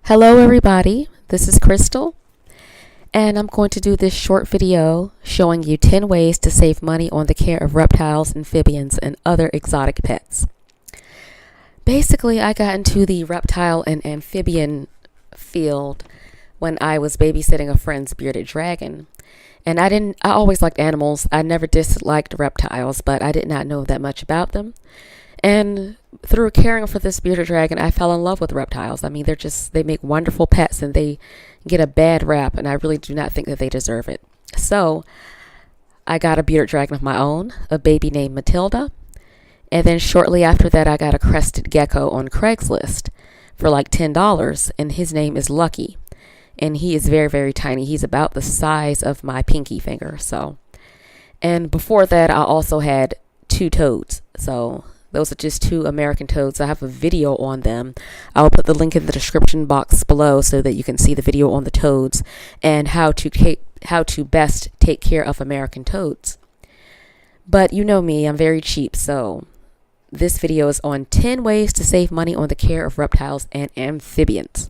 Hello everybody, this is Crystal, and I'm going to do this short video showing you 10 ways to save money on the care of reptiles, amphibians, and other exotic pets. Basically, I got into the reptile and amphibian field when I was babysitting a friend's bearded dragon. And I always liked animals. I never disliked reptiles, but I did not know that much about them. And through caring for this bearded dragon, I fell in love with reptiles. I mean, they make wonderful pets and they get a bad rap, and I really do not think that they deserve it. So I got a bearded dragon of my own, a baby named Matilda. And then shortly after that, I got a crested gecko on Craigslist for like $10, and his name is Lucky. And he is very, very tiny. He's about the size of my pinky finger. And before that, I also had two toads. So those are just two American toads. I have a video on them. I'll put the link in the description box below so that you can see the video on the toads and how to best take care of American toads. But you know me, I'm very cheap, so this video is on 10 ways to save money on the care of reptiles and amphibians.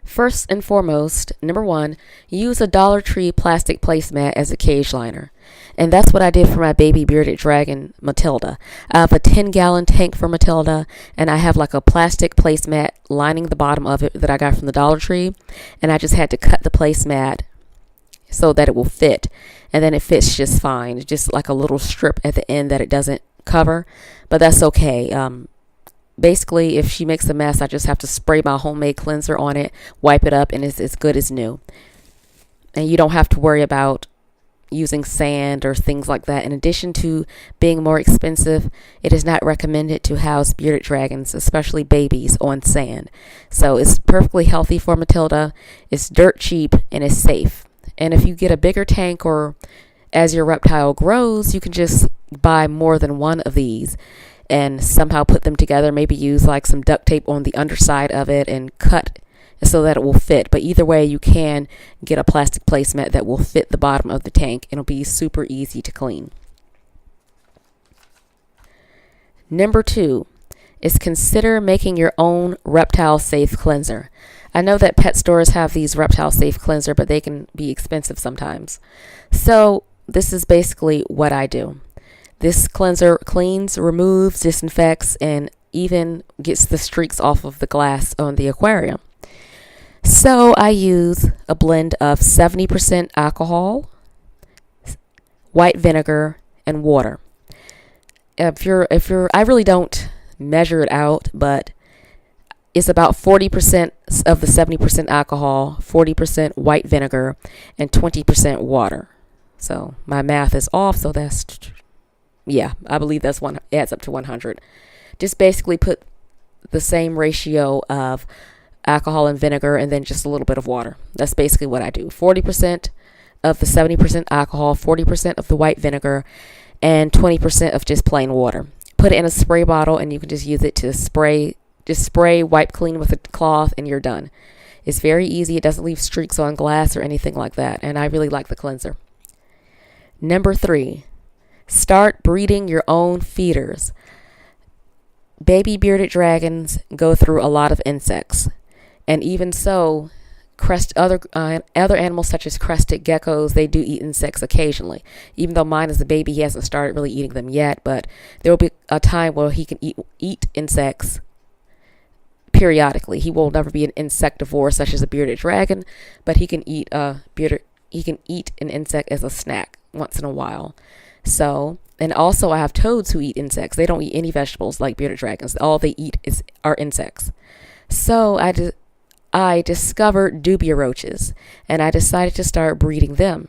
First and foremost, number one, use a Dollar Tree plastic placemat as a cage liner. And that's what I did for my baby bearded dragon, Matilda. I have a 10-gallon tank for Matilda, and I have like a plastic placemat lining the bottom of it that I got from the Dollar Tree. And I just had to cut the placemat so that it will fit. And then it fits just fine. It's just like a little strip at the end that it doesn't cover, but that's okay. Basically, if she makes a mess, I just have to spray my homemade cleanser on it, wipe it up, and it's as good as new. And you don't have to worry about using sand or things like that. In addition to being more expensive, it is not recommended to house bearded dragons, especially babies, on sand. So it's perfectly healthy for Matilda. It's dirt cheap and it's safe. And if you get a bigger tank, or as your reptile grows, you can just buy more than one of these and somehow put them together. Maybe use like some duct tape on the underside of it and cut so that it will fit. But either way, you can get a plastic placemat that will fit the bottom of the tank. It'll be super easy to clean. Number two is consider making your own reptile safe cleanser. I know that pet stores have these reptile safe cleanser, but they can be expensive sometimes. So this is basically what I do. This cleanser cleans, removes, disinfects, and even gets the streaks off of the glass on the aquarium. So I use a blend of 70% alcohol, white vinegar, and water. I really don't measure it out, but it's about 40% of the 70% alcohol, 40% white vinegar, and 20% water. So my math is off, so I believe that's one adds up to 100. Just basically put the same ratio of alcohol and vinegar and then just a little bit of water. That's basically what I do. 40% of the 70% alcohol, 40% of the white vinegar, and 20% of just plain water. Put it in a spray bottle and you can just use it to spray. Just spray, wipe clean with a cloth, and you're done. It's very easy. It doesn't leave streaks on glass or anything like that. And I really like the cleanser. Number three, start breeding your own feeders. Baby bearded dragons go through a lot of insects. And even so, other animals such as crested geckos, they do eat insects occasionally. Even though mine is a baby, he hasn't started really eating them yet. But there will be a time where he can eat insects periodically. He will never be an insectivore such as a bearded dragon, but he can eat an insect as a snack once in a while. So, and also I have toads who eat insects. They don't eat any vegetables like bearded dragons. All they eat are insects. So I discovered dubia roaches, and I decided to start breeding them.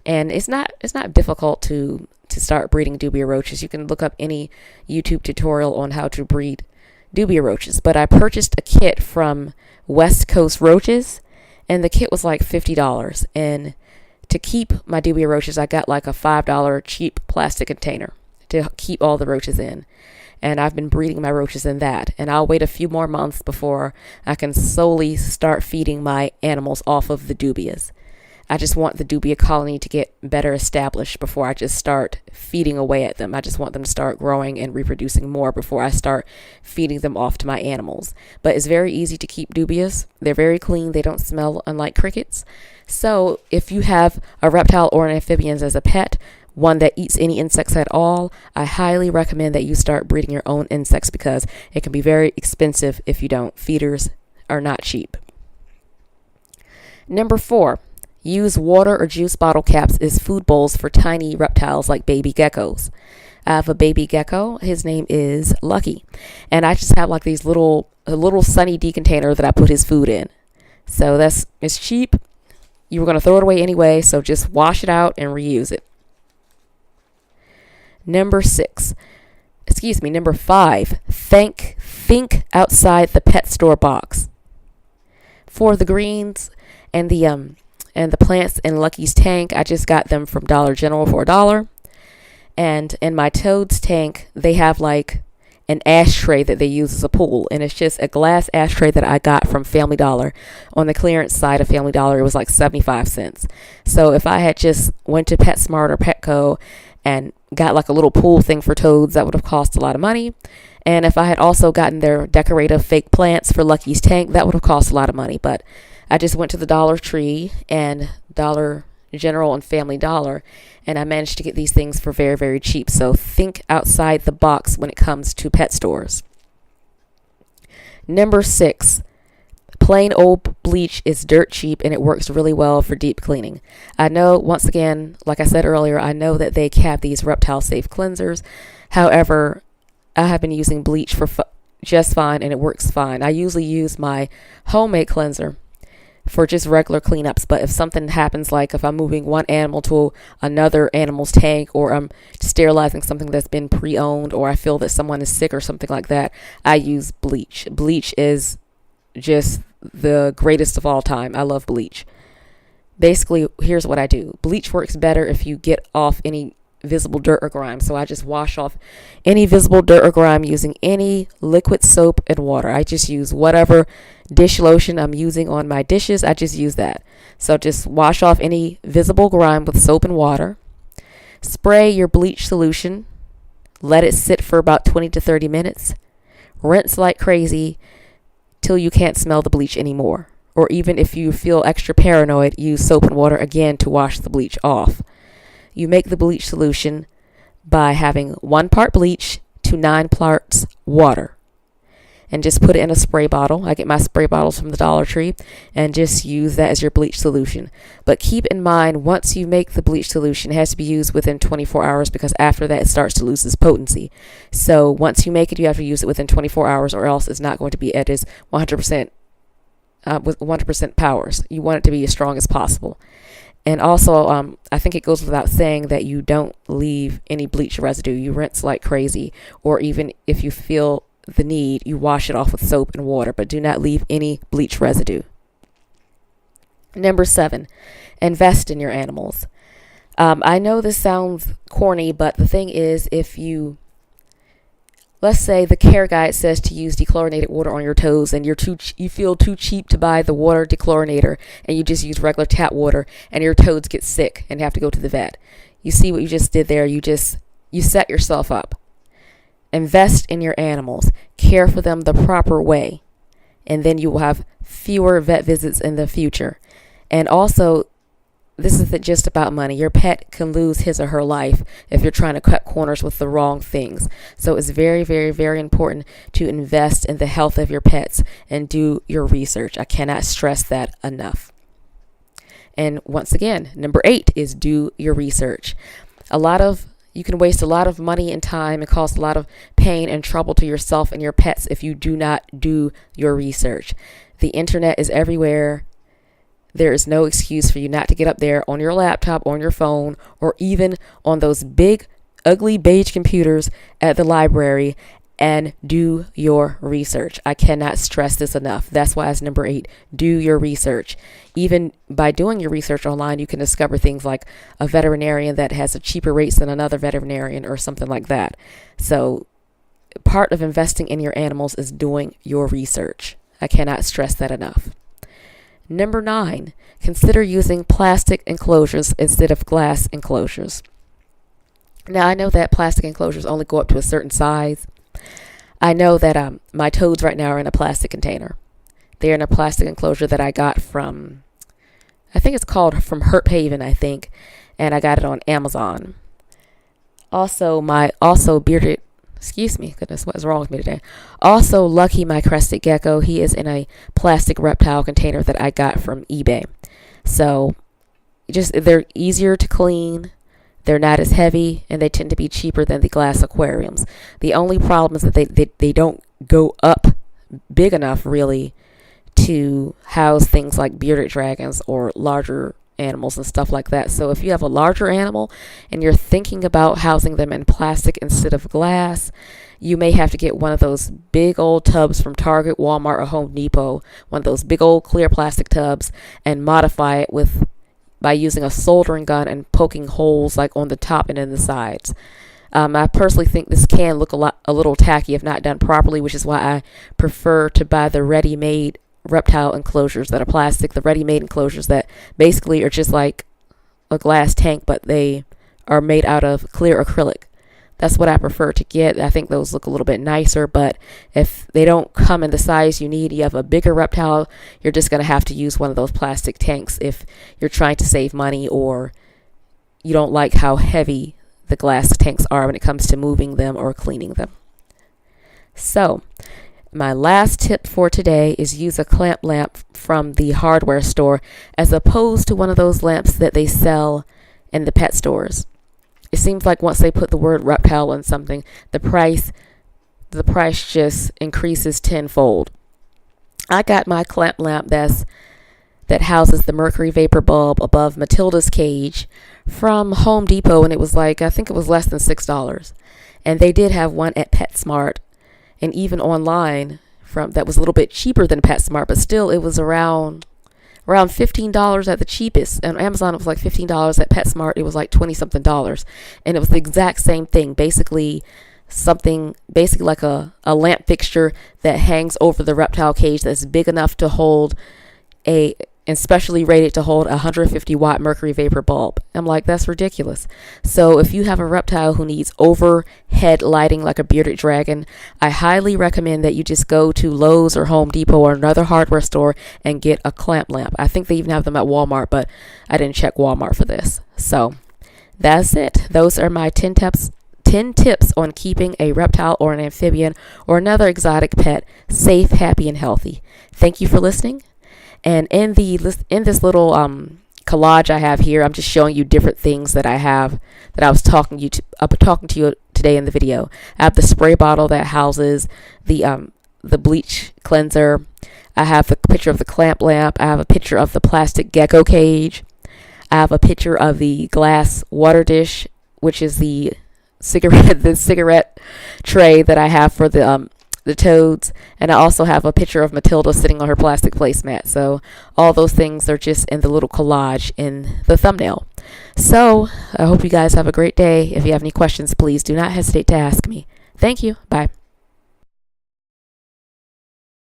And it's not difficult to start breeding dubia roaches. You can look up any YouTube tutorial on how to breed dubia roaches. But I purchased a kit from West Coast Roaches, and the kit was like $50. And to keep my dubia roaches, I got like a $5 cheap plastic container to keep all the roaches in. And I've been breeding my roaches in that. And I'll wait a few more months before I can solely start feeding my animals off of the dubias. I just want the dubia colony to get better established before I just start feeding away at them. I just want them to start growing and reproducing more before I start feeding them off to my animals. But it's very easy to keep dubias. They're very clean. They don't smell, unlike crickets. So if you have a reptile or an amphibian as a pet, one that eats any insects at all, I highly recommend that you start breeding your own insects because it can be very expensive if you don't. Feeders are not cheap. Number 4, use water or juice bottle caps as food bowls for tiny reptiles like baby geckos. I have a baby gecko. His name is Lucky. And I just have like a little Sunny D container that I put his food in. So it's cheap. You were going to throw it away anyway, so just wash it out and reuse it. Number 5, think outside the pet store box. For the greens and the plants in Lucky's tank, I just got them from Dollar General for $1. And in my toad's tank, they have like an ashtray that they use as a pool, and it's just a glass ashtray that I got from Family Dollar. On the clearance side of Family Dollar, it was like 75 cents. So if I had just went to PetSmart or Petco and got like a little pool thing for toads, that would have cost a lot of money. And if I had also gotten their decorative fake plants for Lucky's tank, that would have cost a lot of money. But I just went to the Dollar Tree and Dollar General and Family Dollar, and I managed to get these things for very, very cheap. So think outside the box when it comes to pet stores. Number 6, plain old bleach is dirt cheap and it works really well for deep cleaning. I know, once again, like I said earlier, I know that they have these reptile safe cleansers. However, I have been using bleach for just fine and it works fine. I usually use my homemade cleanser for just regular cleanups, but if something happens, like if I'm moving one animal to another animal's tank, or I'm sterilizing something that's been pre-owned, or I feel that someone is sick or something like that, I use bleach. Bleach is just the greatest of all time. I love bleach. Basically, here's what I do. Bleach works better if you get off any visible dirt or grime. So I just wash off any visible dirt or grime using any liquid soap and water. I just use whatever dish lotion I'm using on my dishes. I just use that. So just wash off any visible grime with soap and water. Spray your bleach solution. Let it sit for about 20 to 30 minutes. Rinse like crazy till you can't smell the bleach anymore. Or even if you feel extra paranoid, use soap and water again to wash the bleach off. You make the bleach solution by having 1 part bleach to 9 parts water. And just put it in a spray bottle. I get my spray bottles from the Dollar Tree and just use that as your bleach solution. But keep in mind, once you make the bleach solution, it has to be used within 24 hours because after that it starts to lose its potency. So once you make it, you have to use it within 24 hours or else it's not going to be at its 100% with 100% powers. You want it to be as strong as possible. And also, I think it goes without saying that you don't leave any bleach residue. You rinse like crazy, or even if you feel the need, you wash it off with soap and water, but do not leave any bleach residue. Number 7, invest in your animals. I know this sounds corny, but the thing is, let's say the care guide says to use dechlorinated water on your toes, and you feel too cheap to buy the water dechlorinator, and you just use regular tap water, and your toads get sick and have to go to the vet. You see what you just did there? You set yourself up. Invest in your animals. Care for them the proper way, and then you will have fewer vet visits in the future. And also, this isn't just about money. Your pet can lose his or her life if you're trying to cut corners with the wrong things. So it's very, very, very important to invest in the health of your pets and do your research. I cannot stress that enough. And once again, number 8 is do your research. You can waste a lot of money and time and cause a lot of pain and trouble to yourself and your pets if you do not do your research. The internet is everywhere. There is no excuse for you not to get up there on your laptop, on your phone, or even on those big, ugly beige computers at the library and do your research. I cannot stress this enough. That's why it's number 8. Do your research. Even by doing your research online, you can discover things like a veterinarian that has a cheaper rates than another veterinarian or something like that. So part of investing in your animals is doing your research. I cannot stress that enough. Number 9, consider using plastic enclosures instead of glass enclosures. Now, I know that plastic enclosures only go up to a certain size. I know that my toads right now are in a plastic container. They're in a plastic enclosure that I got from, I think it's called from Herp Haven, I think, and I got it on Amazon. Also, bearded, excuse me, goodness, what is wrong with me today? Also, Lucky, my crested gecko, he is in a plastic reptile container that I got from eBay. So, they're easier to clean, they're not as heavy, and they tend to be cheaper than the glass aquariums. The only problem is that they don't go up big enough, really, to house things like bearded dragons or larger animals and stuff like that. So if you have a larger animal and you're thinking about housing them in plastic instead of glass, you may have to get one of those big old tubs from Target, Walmart, or Home Depot, one of those big old clear plastic tubs, and modify it by using a soldering gun and poking holes like on the top and in the sides. I personally think this can look a little tacky if not done properly, which is why I prefer to buy the ready-made reptile enclosures that are plastic, the ready-made enclosures that basically are just like a glass tank, but they are made out of clear acrylic. That's what I prefer to get. I think those look a little bit nicer, but if they don't come in the size you need, you have a bigger reptile, you're just going to have to use one of those plastic tanks if you're trying to save money or you don't like how heavy the glass tanks are when it comes to moving them or cleaning them. So, my last tip for today is use a clamp lamp from the hardware store as opposed to one of those lamps that they sell in the pet stores. It seems like once they put the word reptile on something, the price just increases tenfold. I got my clamp lamp that houses the mercury vapor bulb above Matilda's cage from Home Depot, and it was I think it was less than $6. And they did have one at PetSmart and even online that was a little bit cheaper than PetSmart, but still it was around $15 at the cheapest. And Amazon it was like $15. At PetSmart it was like $20-something. And it was the exact same thing, basically like a lamp fixture that hangs over the reptile cage that's big enough to hold and specially rated to hold a 150 watt mercury vapor bulb. I'm like, that's ridiculous. So if you have a reptile who needs overhead lighting like a bearded dragon, I highly recommend that you just go to Lowe's or Home Depot or another hardware store and get a clamp lamp. I think they even have them at Walmart, but I didn't check Walmart for this. So that's it. Those are my 10 tips on keeping a reptile or an amphibian or another exotic pet safe, happy, and healthy. Thank you for listening. And in this little collage I have here, I'm just showing you different things that I have that I was talking to you today in the video. I have the spray bottle that houses the bleach cleanser. I have a picture of the clamp lamp. I have a picture of the plastic gecko cage. I have a picture of the glass water dish, which is the cigarette tray that I have for the toads, and I also have a picture of Matilda sitting on her plastic placemat. So all those things are just in the little collage in the thumbnail. So I hope you guys have a great day. If you have any questions, please do not hesitate to ask me. Thank you. Bye.